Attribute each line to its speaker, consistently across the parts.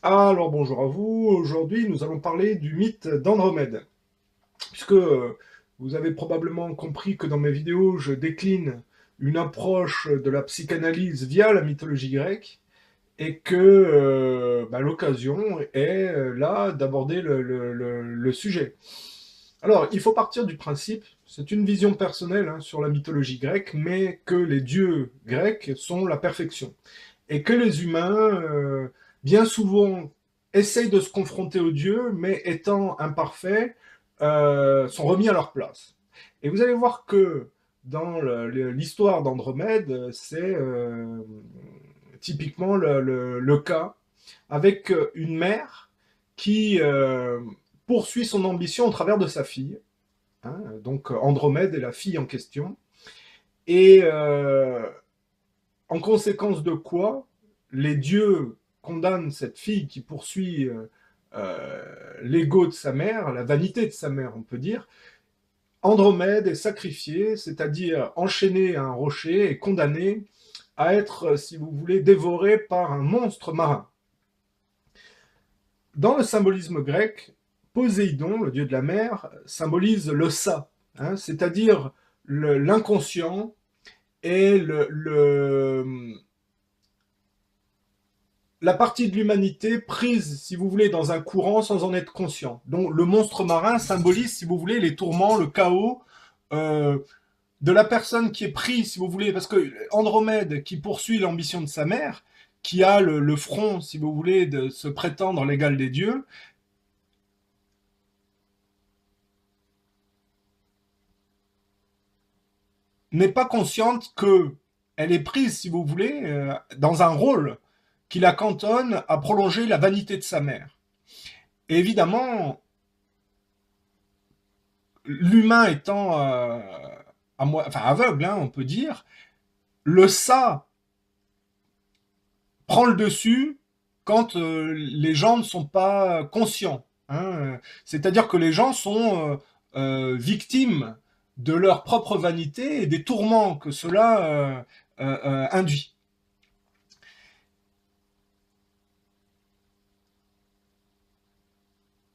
Speaker 1: Alors bonjour à vous, aujourd'hui nous allons parler du mythe d'Andromède. Puisque vous avez probablement compris que dans mes vidéos je décline une approche de la psychanalyse via la mythologie grecque, et que l'occasion est là d'aborder le sujet. Alors il faut partir du principe, c'est une vision personnelle sur la mythologie grecque, mais que les dieux grecs sont la perfection et que les humains, bien souvent, essayent de se confronter aux dieux, mais étant imparfaits, sont remis à leur place. Et vous allez voir que dans l'histoire d'Andromède, c'est typiquement le cas, avec une mère qui poursuit son ambition au travers de sa fille. Hein, donc Andromède est la fille en question. Et en conséquence de quoi, les dieux condamnent cette fille qui poursuit l'ego de sa mère, la vanité de sa mère, on peut dire. Andromède est sacrifiée, c'est-à-dire enchaînée à un rocher et condamnée à être, si vous voulez, dévorée par un monstre marin. Dans le symbolisme grec, Poséidon, le dieu de la mer, symbolise le ça, hein, c'est-à-dire l'inconscient et la partie de l'humanité prise, si vous voulez, dans un courant sans en être conscient. Donc le monstre marin symbolise, si vous voulez, les tourments, le chaos euh, de la personne qui est prise, si vous voulez, parce que Andromède, qui poursuit l'ambition de sa mère, qui a le front, si vous voulez, de se prétendre l'égal des dieux, n'est pas consciente que elle est prise, si vous voulez, dans un rôle qui la cantonne à prolonger la vanité de sa mère. Et évidemment, l'humain étant aveugle, hein, on peut dire, le ça prend le dessus quand les gens ne sont pas conscients. Hein. C'est-à-dire que les gens sont victimes de leur propre vanité et des tourments que cela induit.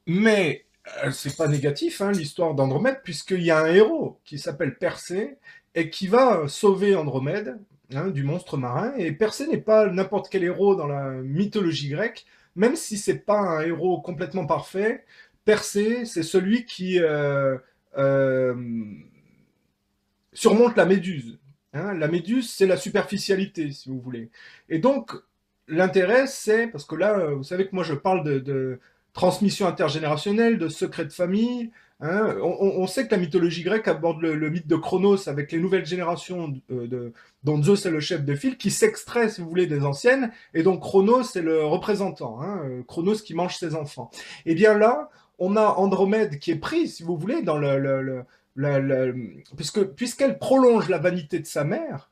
Speaker 1: Mais c'est pas négatif, hein, l'histoire d'Andromède, puisqu'il y a un héros qui s'appelle Persée et qui va sauver Andromède, hein, du monstre marin. Et Persée n'est pas n'importe quel héros dans la mythologie grecque, même si c'est pas un héros complètement parfait. Persée, c'est celui qui euh, surmonte la méduse. Hein. La méduse, c'est la superficialité, si vous voulez. Et donc, l'intérêt, c'est, parce que là, vous savez que moi, je parle de transmission intergénérationnelle, de secrets de famille. Hein. On sait que la mythologie grecque aborde le mythe de Chronos avec les nouvelles générations dont Zeus est le chef de file, qui s'extrait, si vous voulez, des anciennes, et donc Chronos est le représentant, hein, Chronos qui mange ses enfants. Et bien là, on a Andromède qui est pris, si vous voulez, dans puisqu'elle prolonge la vanité de sa mère,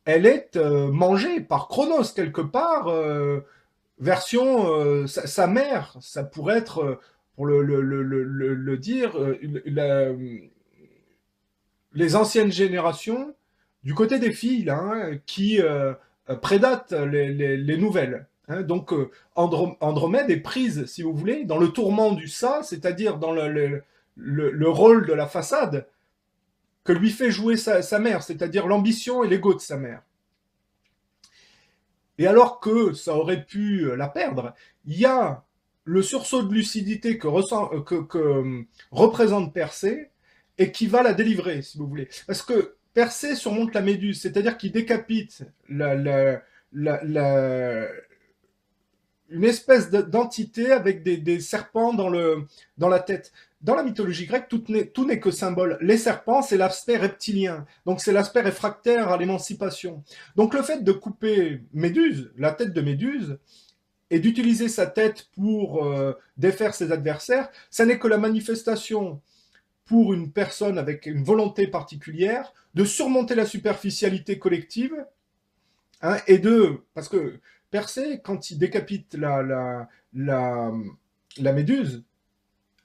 Speaker 1: elle est mangée par Chronos quelque part, version sa mère, ça pourrait être, pour le dire, les anciennes générations du côté des filles là, hein, qui prédatent les nouvelles. Hein. Donc Andromède est prise, si vous voulez, dans le tourment du ça, c'est-à-dire dans le rôle de la façade que lui fait jouer sa mère, c'est-à-dire l'ambition et l'ego de sa mère. Et alors que ça aurait pu la perdre, il y a le sursaut de lucidité que représente Persée et qui va la délivrer, si vous voulez. Parce que Persée surmonte la méduse, c'est-à-dire qu'il décapite la, la, une espèce d'entité avec des serpents dans la tête. Dans la mythologie grecque, tout n'est que symbole. Les serpents, c'est l'aspect reptilien. Donc, c'est l'aspect réfractaire à l'émancipation. Donc, le fait de couper Méduse, la tête de Méduse, et d'utiliser sa tête pour défaire ses adversaires, ça n'est que la manifestation pour une personne avec une volonté particulière de surmonter la superficialité collective, hein, parce que Persée, quand il décapite la méduse,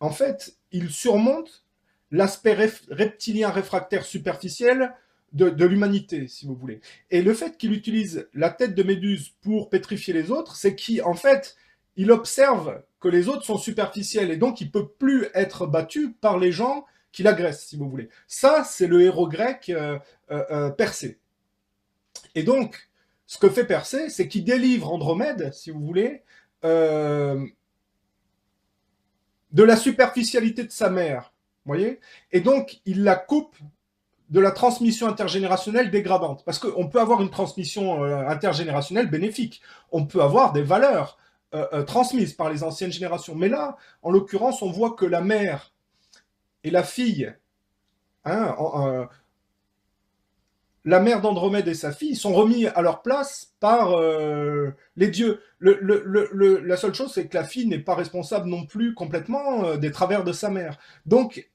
Speaker 1: en fait, il surmonte l'aspect reptilien réfractaire superficiel de l'humanité, si vous voulez. Et le fait qu'il utilise la tête de méduse pour pétrifier les autres, c'est qu'en fait, il observe que les autres sont superficiels et donc il peut plus être battu par les gens qui l'agressent, si vous voulez. Ça, c'est le héros grec Persée. Et donc, ce que fait Persée, c'est qu'il délivre Andromède, si vous voulez, euh, de la superficialité de sa mère, vous voyez. Et donc, il la coupe de la transmission intergénérationnelle dégradante. Parce qu'on peut avoir une transmission intergénérationnelle bénéfique. On peut avoir des valeurs transmises par les anciennes générations. Mais là, en l'occurrence, on voit que la mère et la fille, hein, la mère d'Andromède et sa fille sont remis à leur place par les dieux. La seule chose, c'est que la fille n'est pas responsable non plus complètement des travers de sa mère. Donc,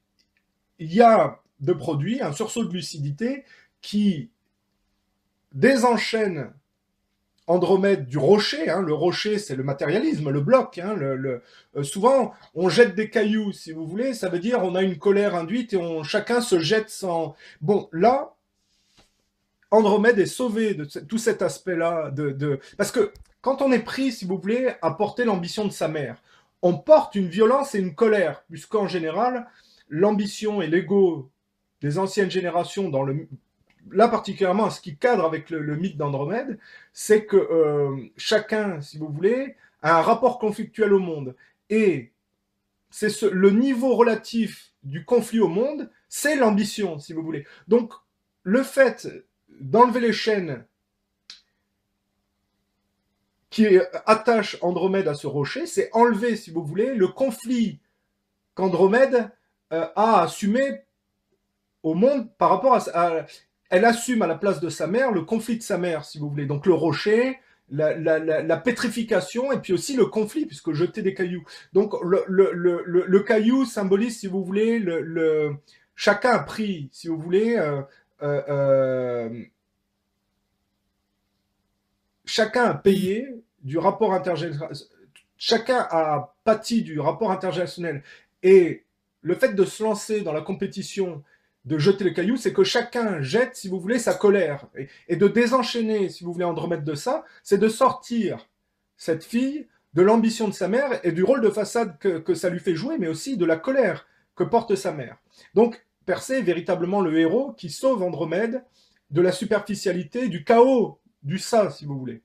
Speaker 1: il y a de produit un sursaut de lucidité qui désenchaîne Andromède du rocher. Hein. Le rocher, c'est le matérialisme, le bloc. Hein. Souvent, on jette des cailloux, si vous voulez. Ça veut dire on a une colère induite et chacun se jette sans... Bon, là, Andromède est sauvé de tout cet aspect-là. Parce que quand on est pris, si vous voulez, à porter l'ambition de sa mère, on porte une violence et une colère, puisqu'en général, l'ambition et l'ego des anciennes générations, là particulièrement, ce qui cadre avec le mythe d'Andromède, c'est que chacun, si vous voulez, a un rapport conflictuel au monde. Et c'est le niveau relatif du conflit au monde, c'est l'ambition, si vous voulez. Donc, le fait d'enlever les chaînes qui attachent Andromède à ce rocher, c'est enlever, si vous voulez, le conflit qu'Andromède a assumé au monde par rapport elle assume à la place de sa mère le conflit de sa mère, si vous voulez. Donc le rocher, la pétrification et puis aussi le conflit, puisque jeter des cailloux. Donc le caillou symbolise, si vous voulez, chacun a pris, si vous voulez, chacun a payé du rapport intergénérationnel, chacun a pâti du rapport intergénérationnel. Et le fait de se lancer dans la compétition de jeter le caillou, c'est que chacun jette, si vous voulez, sa colère. Et de désenchaîner, si vous voulez, Andromède de ça, c'est de sortir cette fille de l'ambition de sa mère et du rôle de façade que ça lui fait jouer, mais aussi de la colère que porte sa mère. Donc, Persée est véritablement le héros qui sauve Andromède de la superficialité, du chaos, du ça, si vous voulez.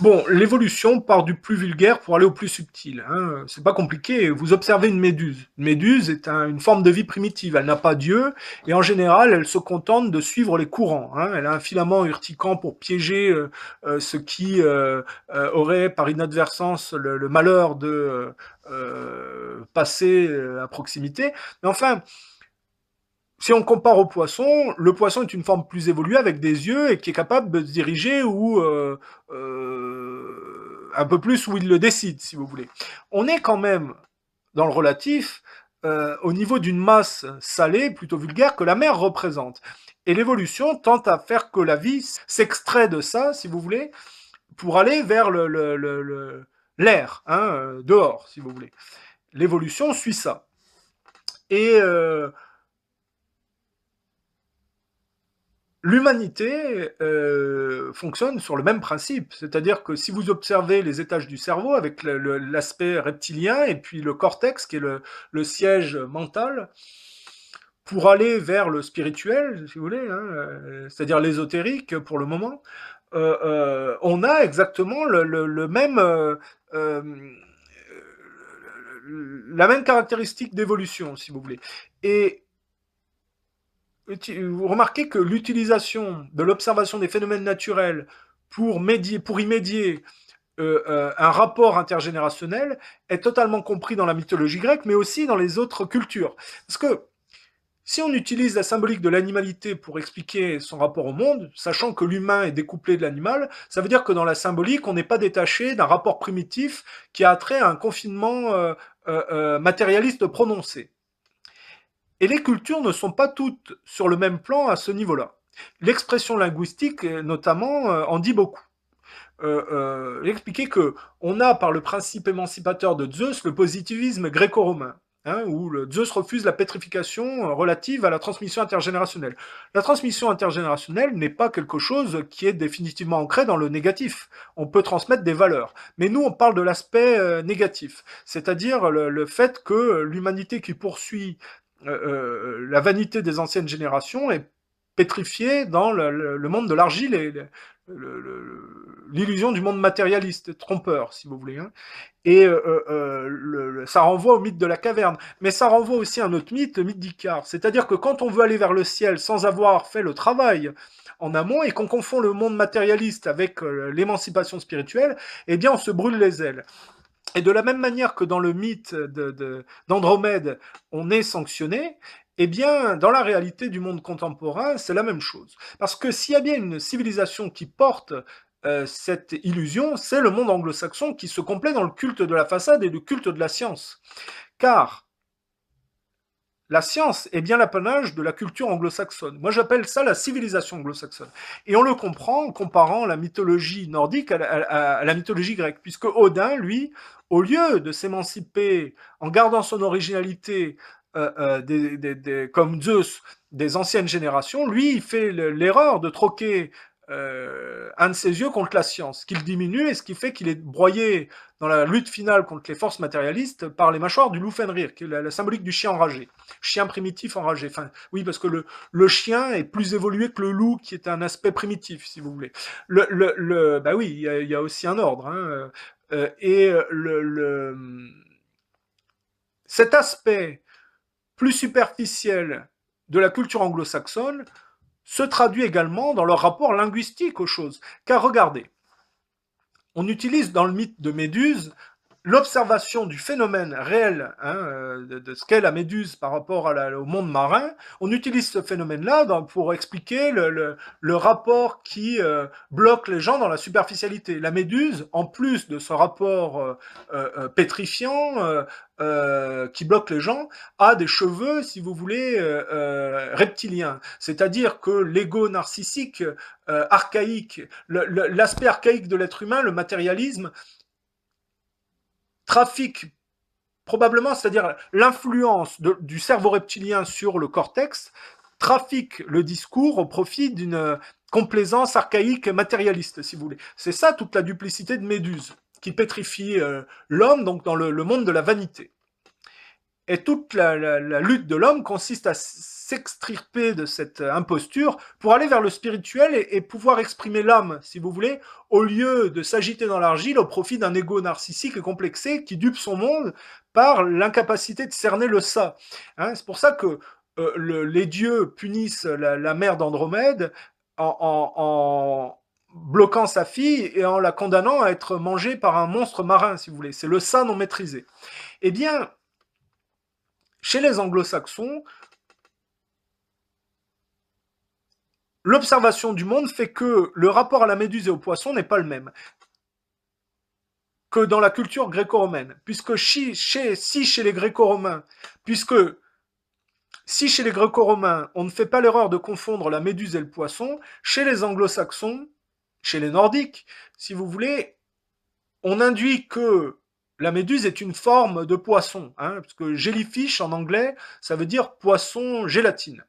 Speaker 1: Bon, l'évolution part du plus vulgaire pour aller au plus subtil. Hein. C'est pas compliqué. Vous observez une méduse. Une méduse est une forme de vie primitive. Elle n'a pas d'yeux et en général, elle se contente de suivre les courants. Hein. Elle a un filament urticant pour piéger ce qui aurait par inadvertance le malheur de passer à proximité. Mais enfin, si on compare au poisson, le poisson est une forme plus évoluée avec des yeux et qui est capable de se diriger un peu plus où il le décide, si vous voulez. On est quand même dans le relatif au niveau d'une masse salée, plutôt vulgaire, que la mer représente. Et l'évolution tente à faire que la vie s'extrait de ça, si vous voulez, pour aller vers l'air, hein, dehors, si vous voulez. L'évolution suit ça. Et l'humanité fonctionne sur le même principe, c'est-à-dire que si vous observez les étages du cerveau avec l'aspect reptilien et puis le cortex qui est le siège mental, pour aller vers le spirituel, si vous voulez, hein, c'est-à-dire l'ésotérique pour le moment, on a exactement le même la même caractéristique d'évolution, si vous voulez. Et vous remarquez que l'utilisation de l'observation des phénomènes naturels pour y médier un rapport intergénérationnel est totalement compris dans la mythologie grecque, mais aussi dans les autres cultures. Parce que si on utilise la symbolique de l'animalité pour expliquer son rapport au monde, sachant que l'humain est découplé de l'animal, ça veut dire que dans la symbolique, on n'est pas détaché d'un rapport primitif qui a trait à un confinement matérialiste prononcé. Et les cultures ne sont pas toutes sur le même plan à ce niveau-là. L'expression linguistique, notamment, en dit beaucoup. Expliquer qu'on a, par le principe émancipateur de Zeus, le positivisme gréco-romain. hein, où Zeus refuse la pétrification relative à la transmission intergénérationnelle. La transmission intergénérationnelle n'est pas quelque chose qui est définitivement ancré dans le négatif. On peut transmettre des valeurs. Mais nous, on parle de l'aspect négatif, c'est-à-dire le fait que l'humanité qui poursuit la vanité des anciennes générations est pétrifiée dans le monde de l'argile et l'illusion du monde matérialiste, trompeur, si vous voulez. Hein. Et ça renvoie au mythe de la caverne. Mais ça renvoie aussi à un autre mythe, le mythe d'Icare. C'est-à-dire que quand on veut aller vers le ciel sans avoir fait le travail en amont et qu'on confond le monde matérialiste avec l'émancipation spirituelle, eh bien on se brûle les ailes. Et de la même manière que dans le mythe d'Andromède, on est sanctionné, eh bien, dans la réalité du monde contemporain, c'est la même chose. Parce que s'il y a bien une civilisation qui porte cette illusion, c'est le monde anglo-saxon qui se complaît dans le culte de la façade et le culte de la science. Car la science est bien l'apanage de la culture anglo-saxonne. Moi, j'appelle ça la civilisation anglo-saxonne. Et on le comprend en comparant la mythologie nordique à la mythologie grecque, puisque Odin, lui, au lieu de s'émanciper en gardant son originalité comme Zeus des anciennes générations, lui, il fait l'erreur de troquer un de ses yeux contre la science, qu'il diminue, et ce qui fait qu'il est broyé dans la lutte finale contre les forces matérialistes par les mâchoires du loup Fenrir, qui est la symbolique du chien enragé, chien primitif enragé. Enfin, oui, parce que le chien est plus évolué que le loup, qui est un aspect primitif, si vous voulez. Bah oui, il y a aussi un ordre. Hein, cet aspect plus superficiel de la culture anglo-saxonne se traduit également dans leur rapport linguistique aux choses. Car regardez, on utilise dans le mythe de Méduse l'observation du phénomène réel de ce qu'est la méduse par rapport au monde marin. On utilise ce phénomène-là pour expliquer le rapport qui bloque les gens dans la superficialité. La méduse, en plus de ce rapport pétrifiant qui bloque les gens, a des cheveux, si vous voulez, reptiliens. C'est-à-dire que l'ego narcissique archaïque, l'aspect archaïque de l'être humain, le matérialisme, trafique probablement, c'est-à-dire l'influence du cerveau reptilien sur le cortex, trafique le discours au profit d'une complaisance archaïque matérialiste, si vous voulez. C'est ça toute la duplicité de Méduse, qui pétrifie l'homme donc dans le monde de la vanité. Et toute la lutte de l'homme consiste à s'extirper de cette imposture pour aller vers le spirituel et pouvoir exprimer l'âme, si vous voulez, au lieu de s'agiter dans l'argile au profit d'un ego narcissique et complexé qui dupe son monde par l'incapacité de cerner le ça. Hein, c'est pour ça que les dieux punissent la mère d'Andromède en bloquant sa fille et en la condamnant à être mangée par un monstre marin, si vous voulez. C'est le ça non maîtrisé. Eh bien, chez les anglo-saxons, l'observation du monde fait que le rapport à la méduse et au poisson n'est pas le même que dans la culture gréco-romaine. Puisque si chez les gréco-romains, on ne fait pas l'erreur de confondre la méduse et le poisson, chez les anglo-saxons, chez les nordiques, si vous voulez, on induit que la méduse est une forme de poisson, hein, parce que jellyfish en anglais, ça veut dire poisson gélatine.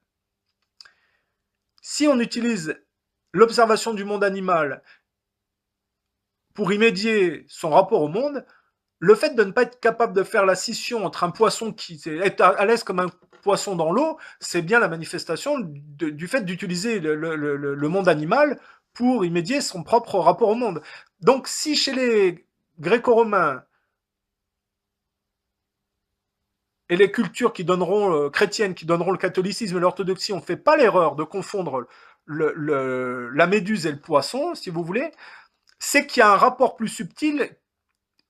Speaker 1: Si on utilise l'observation du monde animal pour y médier son rapport au monde, le fait de ne pas être capable de faire la scission entre un poisson qui est à l'aise comme un poisson dans l'eau, c'est bien la manifestation du fait d'utiliser le monde animal pour y médier son propre rapport au monde. Donc si chez les gréco-romains et les cultures chrétiennes qui donneront le catholicisme et l'orthodoxie, on ne fait pas l'erreur de confondre la méduse et le poisson, si vous voulez, c'est qu'il y a un rapport plus subtil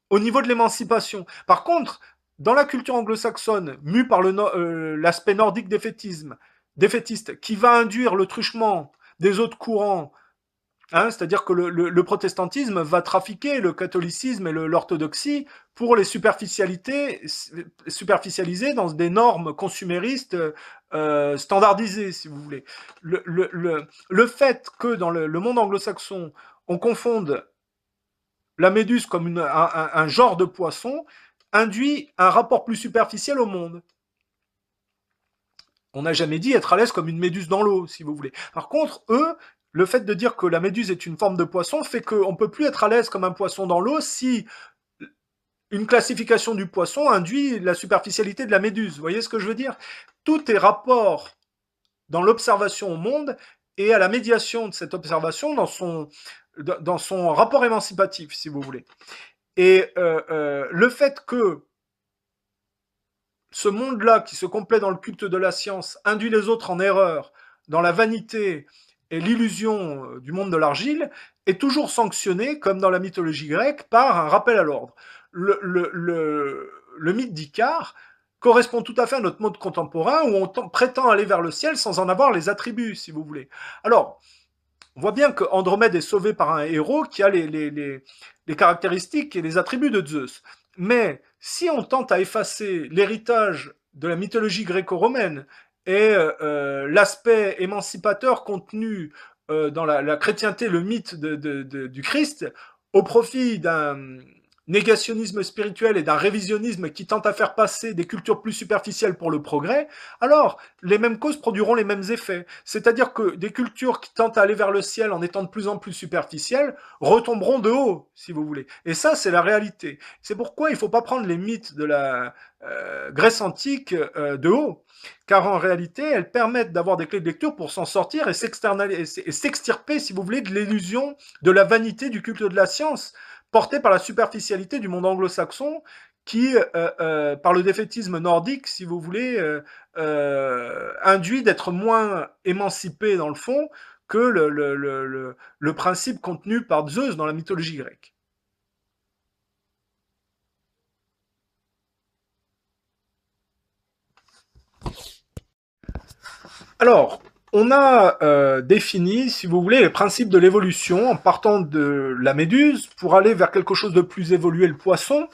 Speaker 1: au niveau de l'émancipation. Par contre, dans la culture anglo-saxonne, mue par l'aspect nordique défaitiste, qui va induire le truchement des autres courants, hein, c'est-à-dire que le protestantisme va trafiquer le catholicisme et l'orthodoxie pour les superficialiser dans des normes consuméristes standardisées, si vous voulez. Le fait que dans le monde anglo-saxon, on confonde la méduse comme un genre de poisson induit un rapport plus superficiel au monde. On n'a jamais dit être à l'aise comme une méduse dans l'eau, si vous voulez. Par contre, eux, le fait de dire que la méduse est une forme de poisson fait qu'on ne peut plus être à l'aise comme un poisson dans l'eau si une classification du poisson induit la superficialité de la méduse. Vous voyez ce que je veux dire? Tout est rapport dans l'observation au monde et à la médiation de cette observation dans son rapport émancipatif, si vous voulez. Et le fait que ce monde-là, qui se complaît dans le culte de la science, induit les autres en erreur, dans la vanité et l'illusion du monde de l'argile, est toujours sanctionné, comme dans la mythologie grecque, par un rappel à l'ordre. Le mythe d'Icare correspond tout à fait à notre mode contemporain, où on prétend aller vers le ciel sans en avoir les attributs, si vous voulez. Alors, on voit bien qu'Andromède est sauvé par un héros qui a les caractéristiques et les attributs de Zeus. Mais si on tente à effacer l'héritage de la mythologie gréco-romaine et l'aspect émancipateur contenu dans la chrétienté, le mythe du Christ, au profit d'un négationnisme spirituel et d'un révisionnisme qui tente à faire passer des cultures plus superficielles pour le progrès, alors les mêmes causes produiront les mêmes effets. C'est-à-dire que des cultures qui tentent à aller vers le ciel en étant de plus en plus superficielles retomberont de haut, si vous voulez. Et ça, c'est la réalité. C'est pourquoi il ne faut pas prendre les mythes de la Grèce antique de haut, car en réalité, elles permettent d'avoir des clés de lecture pour s'en sortir et s'extirper, si vous voulez, de l'illusion de la vanité du culte de la science, porté par la superficialité du monde anglo-saxon qui, par le défaitisme nordique, si vous voulez, induit d'être moins émancipé dans le fond que le principe contenu par Zeus dans la mythologie grecque. Alors, on a défini, si vous voulez, les principes de l'évolution en partant de la méduse pour aller vers quelque chose de plus évolué, le poisson,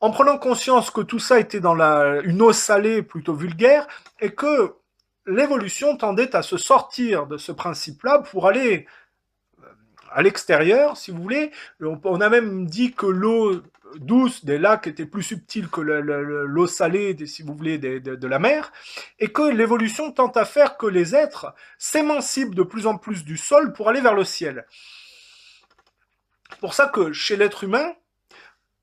Speaker 1: en prenant conscience que tout ça était dans une eau salée plutôt vulgaire et que l'évolution tendait à se sortir de ce principe-là pour aller à l'extérieur, si vous voulez. On a même dit que l'eau douce des lacs était plus subtile que l'eau salée, si vous voulez, de la mer, et que l'évolution tente à faire que les êtres s'émancipent de plus en plus du sol pour aller vers le ciel. Pour ça que chez l'être humain,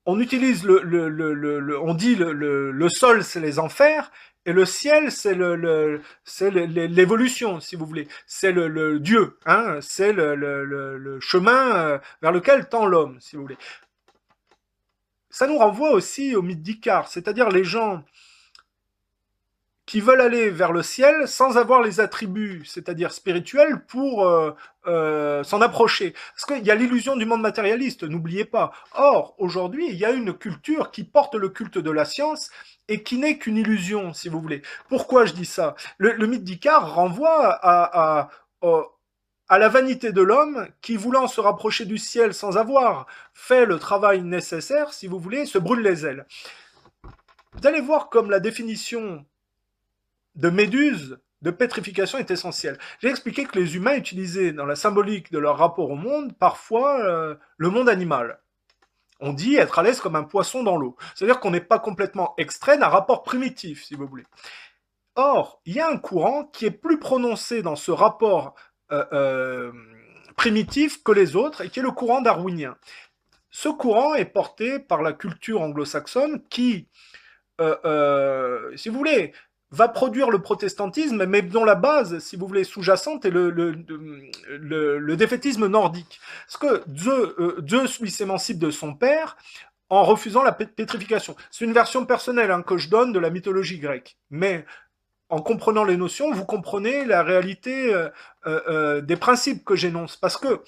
Speaker 1: on utilise on dit le sol, c'est les enfers, et le ciel, c'est l'évolution, si vous voulez. C'est le Dieu, hein, c'est le chemin vers lequel tend l'homme, si vous voulez. Ça nous renvoie aussi au mythe d'Icare, c'est-à-dire les gens qui veulent aller vers le ciel sans avoir les attributs, c'est-à-dire spirituels, pour s'en approcher. Parce qu'il y a l'illusion du monde matérialiste, n'oubliez pas. Or, aujourd'hui, il y a une culture qui porte le culte de la science et qui n'est qu'une illusion, si vous voulez. Pourquoi je dis ça? Le mythe d'Icare renvoie à la vanité de l'homme qui, voulant se rapprocher du ciel sans avoir fait le travail nécessaire, si vous voulez, se brûle les ailes. Vous allez voir comme la définition de méduse, de pétrification est essentielle. J'ai expliqué que les humains utilisaient dans la symbolique de leur rapport au monde, parfois le monde animal. On dit être à l'aise comme un poisson dans l'eau. C'est-à-dire qu'on n'est pas complètement extrait d'un rapport primitif, si vous voulez. Or, il y a un courant qui est plus prononcé dans ce rapport primitif que les autres, et qui est le courant darwinien. Ce courant est porté par la culture anglo-saxonne qui, si vous voulez, va produire le protestantisme, mais dont la base, si vous voulez, sous-jacente est le défaitisme nordique. Parce que Zeus, lui, s'émancipe de son père en refusant la pétrification. C'est une version personnelle que je donne de la mythologie grecque. Mais en comprenant les notions, vous comprenez la réalité des principes que j'énonce. Parce que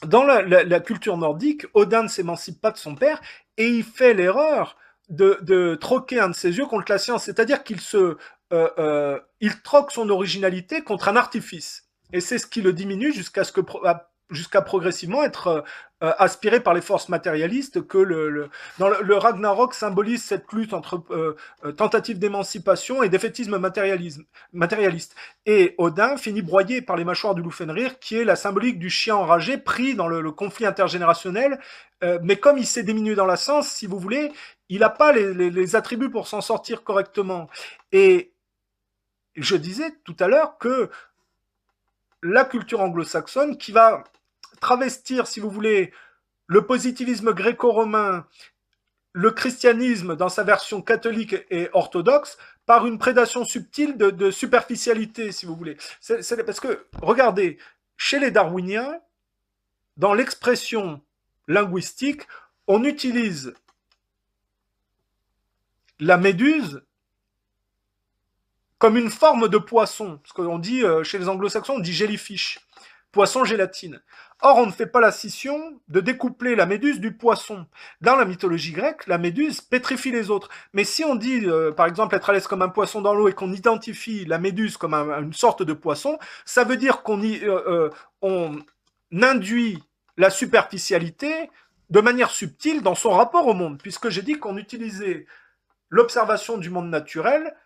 Speaker 1: dans la culture nordique, Odin ne s'émancipe pas de son père et il fait l'erreur de troquer un de ses yeux contre la science, c'est-à-dire qu'il il troque son originalité contre un artifice. Et c'est ce qui le diminue jusqu'à ce que jusqu'à progressivement être aspiré par les forces matérialistes, que dans le Ragnarok symbolise cette lutte entre tentative d'émancipation et défaitisme matérialiste. Et Odin finit broyé par les mâchoires du loup Fenrir, qui est la symbolique du chien enragé pris dans le conflit intergénérationnel, mais comme il s'est diminué dans la sens, si vous voulez, il n'a pas les attributs pour s'en sortir correctement. Et je disais tout à l'heure que la culture anglo-saxonne, qui va travestir, si vous voulez, le positivisme gréco-romain, le christianisme dans sa version catholique et orthodoxe, par une prédation subtile de superficialité, si vous voulez. Parce que, regardez, chez les darwiniens, dans l'expression linguistique, on utilise la méduse comme une forme de poisson. Parce qu'on dit, chez les anglo-saxons, on dit jellyfish, poisson gélatine. Or, on ne fait pas la scission de découpler la méduse du poisson. Dans la mythologie grecque, la méduse pétrifie les autres. Mais si on dit, par exemple, être à l'aise comme un poisson dans l'eau et qu'on identifie la méduse comme une sorte de poisson, ça veut dire on induit la superficialité de manière subtile dans son rapport au monde, puisque j'ai dit qu'on utilisait l'observation du monde naturel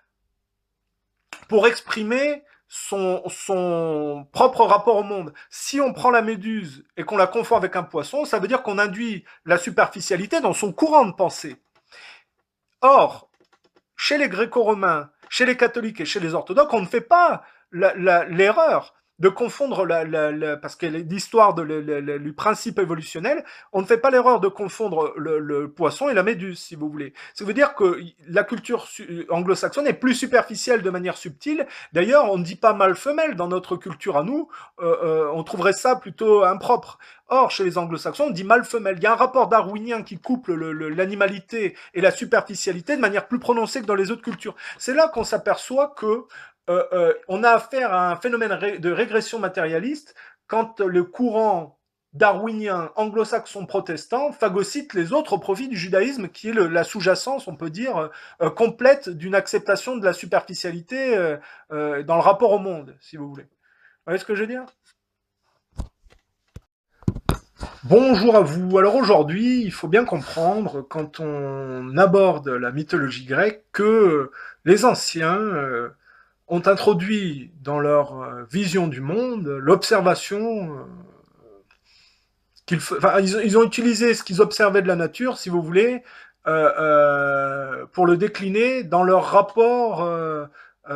Speaker 1: pour exprimer son propre rapport au monde. Si on prend la méduse et qu'on la confond avec un poisson, ça veut dire qu'on induit la superficialité dans son courant de pensée. Or, chez les gréco-romains, chez les catholiques et chez les orthodoxes, on ne fait pas l'erreur de confondre, parce que l'histoire du principe évolutionnel, on ne fait pas l'erreur de confondre le poisson et la méduse, si vous voulez. Ça veut dire que la culture anglo-saxonne est plus superficielle de manière subtile. D'ailleurs, on ne dit pas mâle-femelle dans notre culture à nous, on trouverait ça plutôt impropre. Or, chez les anglo-saxons, on dit mâle-femelle. Il y a un rapport darwinien qui couple l'animalité et la superficialité de manière plus prononcée que dans les autres cultures. C'est là qu'on s'aperçoit que on a affaire à un phénomène de régression matérialiste quand le courant darwinien anglo-saxon protestant phagocyte les autres au profit du judaïsme, qui est la sous-jacence, on peut dire, complète d'une acceptation de la superficialité dans le rapport au monde, si vous voulez. Vous voyez ce que je veux dire ? Bonjour à vous. Alors aujourd'hui, il faut bien comprendre, quand on aborde la mythologie grecque, que les anciens ont introduit dans leur vision du monde l'observation ils ont utilisé ce qu'ils observaient de la nature, si vous voulez, pour le décliner dans leur rapport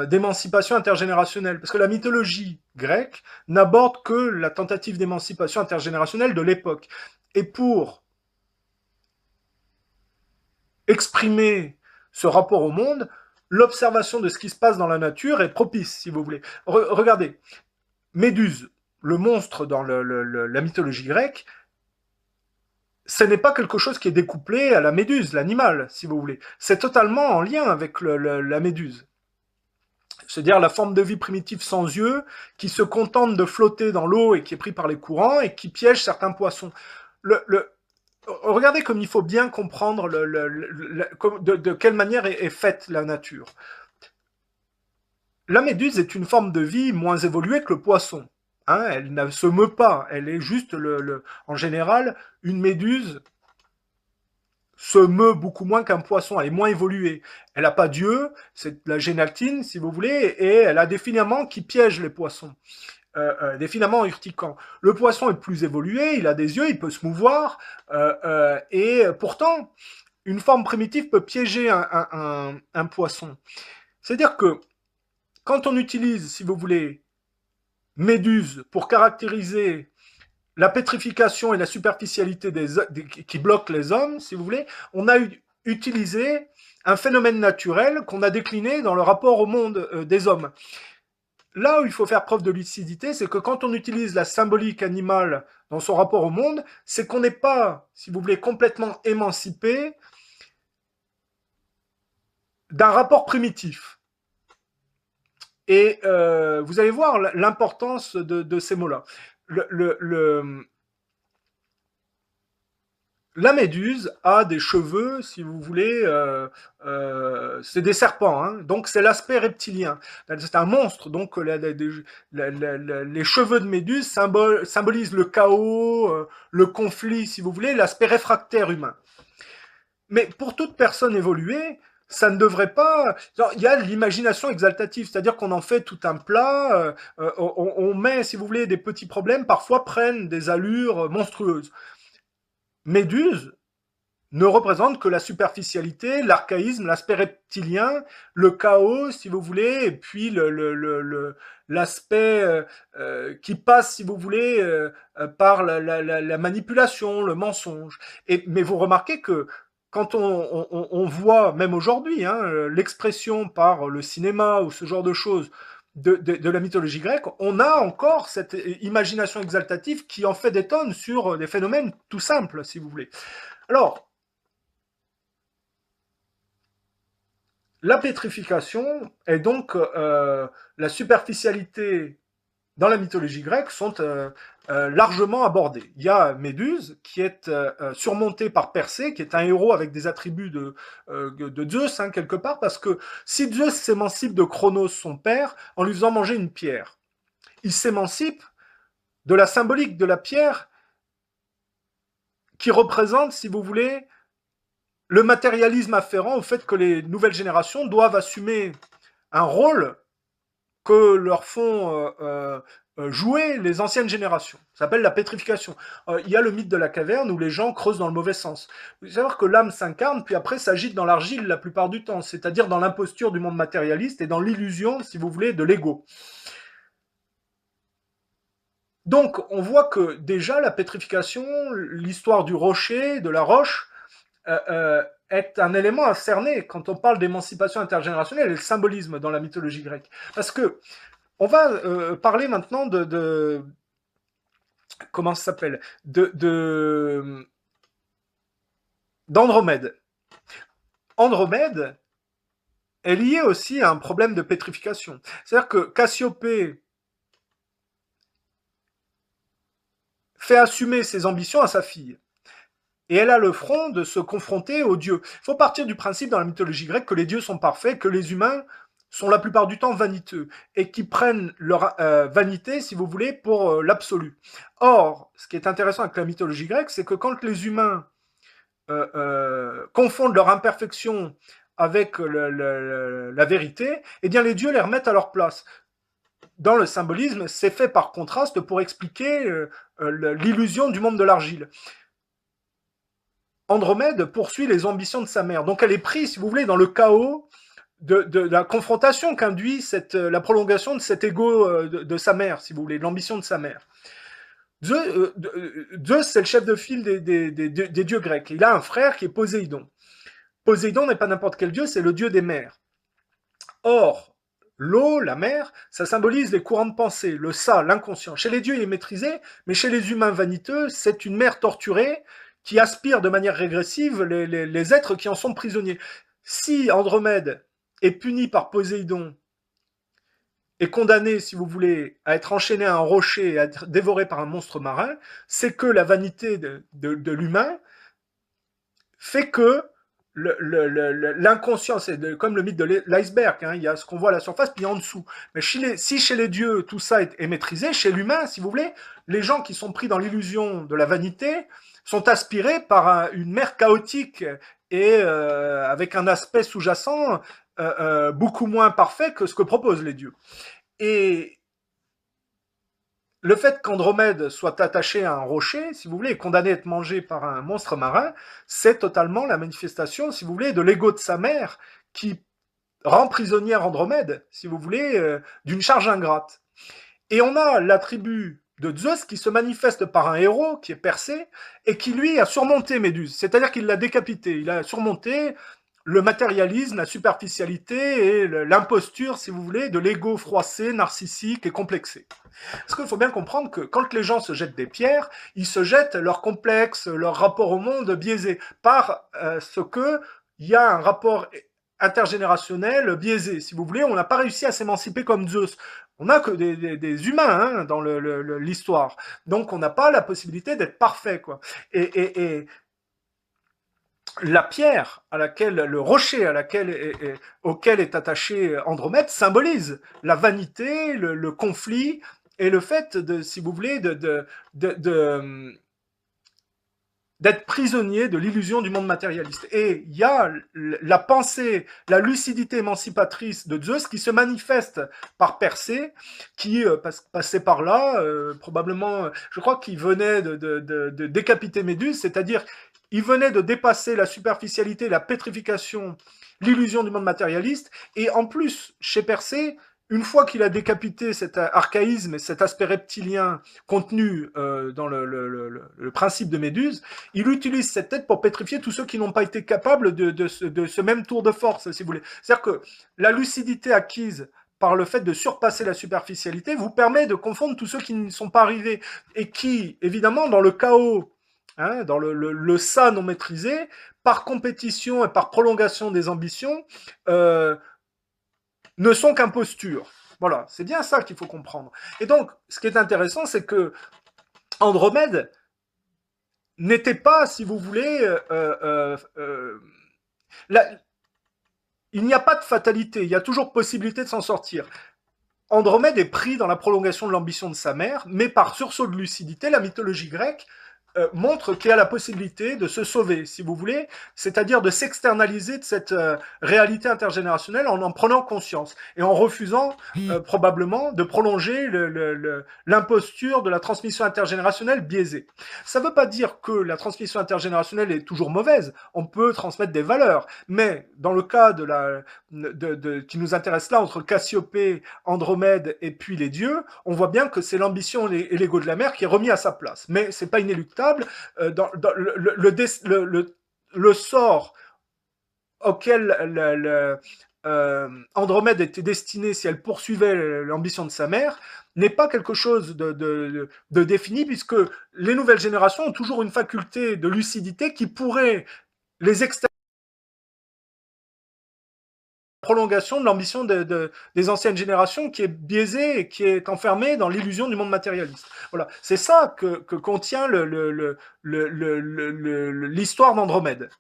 Speaker 1: d'émancipation intergénérationnelle. Parce que la mythologie grecque n'aborde que la tentative d'émancipation intergénérationnelle de l'époque. Et pour exprimer ce rapport au monde, l'observation de ce qui se passe dans la nature est propice, si vous voulez. Regardez, Méduse, le monstre dans la mythologie grecque, ce n'est pas quelque chose qui est découplé à la méduse, l'animal, si vous voulez. C'est totalement en lien avec la méduse. C'est-à-dire la forme de vie primitive sans yeux, qui se contente de flotter dans l'eau et qui est pris par les courants et qui piège certains poissons. Regardez comme il faut bien comprendre de quelle manière est faite la nature. La méduse est une forme de vie moins évoluée que le poisson. Hein, elle ne se meut pas, elle est juste, en général, une méduse se meut beaucoup moins qu'un poisson, elle est moins évoluée. Elle n'a pas d'yeux, c'est de la gélatine, si vous voulez, et elle a des filaments qui piègent les poissons. Des filaments urticants. Le poisson est plus évolué, il a des yeux, il peut se mouvoir, et pourtant, une forme primitive peut piéger un poisson. C'est-à-dire que quand on utilise, si vous voulez, méduse pour caractériser la pétrification et la superficialité qui bloquent les hommes, si vous voulez, on a utilisé un phénomène naturel qu'on a décliné dans le rapport au monde des hommes. Là où il faut faire preuve de lucidité, c'est que quand on utilise la symbolique animale dans son rapport au monde, c'est qu'on n'est pas, si vous voulez, complètement émancipé d'un rapport primitif. Et vous allez voir l'importance de ces mots-là. la méduse a des cheveux, si vous voulez, c'est des serpents, hein, donc c'est l'aspect reptilien. C'est un monstre, donc les cheveux de méduse symbolisent le chaos, le conflit, si vous voulez, l'aspect réfractaire humain. Mais pour toute personne évoluée, ça ne devrait pas. Il y a l'imagination exaltative, c'est-à-dire qu'on en fait tout un plat, on met, si vous voulez, des petits problèmes, parfois prennent des allures monstrueuses. Méduse ne représente que la superficialité, l'archaïsme, l'aspect reptilien, le chaos, si vous voulez, et puis l'aspect qui passe, si vous voulez, par la manipulation, le mensonge. Mais vous remarquez que quand on voit, même aujourd'hui, hein, l'expression par le cinéma ou ce genre de choses de la mythologie grecque, on a encore cette imagination exaltative qui en fait des tonnes sur des phénomènes tout simples, si vous voulez. Alors, la pétrification et donc la superficialité dans la mythologie grecque sont largement abordées. Il y a Méduse qui est surmontée par Persée, qui est un héros avec des attributs de Zeus, hein, quelque part, parce que si Zeus s'émancipe de Cronos, son père, en lui faisant manger une pierre, il s'émancipe de la symbolique de la pierre qui représente, si vous voulez, le matérialisme afférent au fait que les nouvelles générations doivent assumer un rôle que leur font jouer les anciennes générations. Ça s'appelle la pétrification. Il y a le mythe de la caverne où les gens creusent dans le mauvais sens. Il faut savoir que l'âme s'incarne, puis après s'agite dans l'argile la plupart du temps, c'est-à-dire dans l'imposture du monde matérialiste et dans l'illusion, si vous voulez, de l'ego. Donc, on voit que déjà la pétrification, l'histoire du rocher, de la roche, est un élément à cerner quand on parle d'émancipation intergénérationnelle et le symbolisme dans la mythologie grecque. Parce que on va parler maintenant de comment ça s'appelle d'Andromède. Andromède est lié aussi à un problème de pétrification. C'est-à-dire que Cassiopée fait assumer ses ambitions à sa fille. Et elle a le front de se confronter aux dieux. Il faut partir du principe dans la mythologie grecque que les dieux sont parfaits, que les humains sont la plupart du temps vaniteux et qui prennent leur vanité, si vous voulez, pour l'absolu. Or, ce qui est intéressant avec la mythologie grecque, c'est que quand les humains confondent leur imperfection avec la vérité, eh bien les dieux les remettent à leur place. Dans le symbolisme, c'est fait par contraste pour expliquer l'illusion du monde de l'argile. Andromède poursuit les ambitions de sa mère. Donc elle est prise, si vous voulez, dans le chaos de la confrontation qu'induit la prolongation de cet ego de sa mère, si vous voulez, de l'ambition de sa mère. Zeus, c'est le chef de file des dieux grecs. Il a un frère qui est Poséidon. Poséidon n'est pas n'importe quel dieu, c'est le dieu des mers. Or, l'eau, la mer, ça symbolise les courants de pensée, le ça, l'inconscient. Chez les dieux, il est maîtrisé, mais chez les humains vaniteux, c'est une mer torturée qui aspire de manière régressive les êtres qui en sont prisonniers. Si Andromède est puni par Poséidon, est condamné, si vous voulez, à être enchaîné à un rocher et à être dévoré par un monstre marin, c'est que la vanité de l'humain fait que l'inconscient, c'est comme le mythe de l'iceberg, hein, il y a ce qu'on voit à la surface, puis en dessous. Mais si chez les dieux, tout ça est maîtrisé, chez l'humain, si vous voulez, les gens qui sont pris dans l'illusion de la vanité sont aspirés par une mer chaotique et avec un aspect sous-jacent beaucoup moins parfait que ce que proposent les dieux. Et le fait qu'Andromède soit attaché à un rocher, si vous voulez, et condamné à être mangé par un monstre marin, c'est totalement la manifestation, si vous voulez, de l'ego de sa mère qui rend prisonnière Andromède, si vous voulez, d'une charge ingrate. Et on a l'attribut de Zeus qui se manifeste par un héros qui est Persée et qui lui a surmonté Méduse, c'est-à-dire qu'il l'a décapité, il a surmonté le matérialisme, la superficialité et l'imposture, si vous voulez, de l'ego froissé, narcissique et complexé. Parce qu'il faut bien comprendre que quand les gens se jettent des pierres, ils se jettent leur complexe, leur rapport au monde biaisé, par ce que il y a un rapport intergénérationnel biaisé. Si vous voulez, on n'a pas réussi à s'émanciper comme Zeus. On n'a que des humains hein, dans l'histoire. Donc on n'a pas la possibilité d'être parfait. Quoi. Et la pierre à laquelle, le rocher auquel est attaché Andromède symbolise la vanité, le conflit et le fait de, si vous voulez, d'être prisonnier de l'illusion du monde matérialiste. Et il y a la pensée, la lucidité émancipatrice de Zeus qui se manifeste par Persée, qui passait par là, probablement, je crois qu'il venait de décapiter Méduse, c'est-à-dire il venait de dépasser la superficialité, la pétrification, l'illusion du monde matérialiste, et en plus, chez Persée, une fois qu'il a décapité cet archaïsme et cet aspect reptilien contenu dans le principe de Méduse, il utilise cette tête pour pétrifier tous ceux qui n'ont pas été capables de ce même tour de force, si vous voulez. C'est-à-dire que la lucidité acquise par le fait de surpasser la superficialité vous permet de confondre tous ceux qui ne sont pas arrivés et qui, évidemment, dans le chaos, hein, dans le ça non maîtrisé, par compétition et par prolongation des ambitions, ne sont qu'impostures. Voilà, c'est bien ça qu'il faut comprendre. Et donc, ce qui est intéressant, c'est que Andromède n'était pas, si vous voulez, il n'y a pas de fatalité, il y a toujours possibilité de s'en sortir. Andromède est pris dans la prolongation de l'ambition de sa mère, mais par sursaut de lucidité, la mythologie grecque montre qu'il y a la possibilité de se sauver, si vous voulez, c'est-à-dire de s'externaliser de cette réalité intergénérationnelle en prenant conscience et en refusant probablement de prolonger l'imposture de la transmission intergénérationnelle biaisée. Ça ne veut pas dire que la transmission intergénérationnelle est toujours mauvaise, on peut transmettre des valeurs, mais dans le cas qui nous intéresse là, entre Cassiopée, Andromède et puis les dieux, on voit bien que c'est l'ambition et l'ego de la mère qui est remis à sa place, mais c'est pas inéluctable. Dans le sort auquel Andromède était destinée si elle poursuivait l'ambition de sa mère n'est pas quelque chose de défini, puisque les nouvelles générations ont toujours une faculté de lucidité qui pourrait les extérioriser prolongation de l'ambition des anciennes générations qui est biaisée et qui est enfermée dans l'illusion du monde matérialiste. Voilà, c'est ça que contient l'histoire d'Andromède.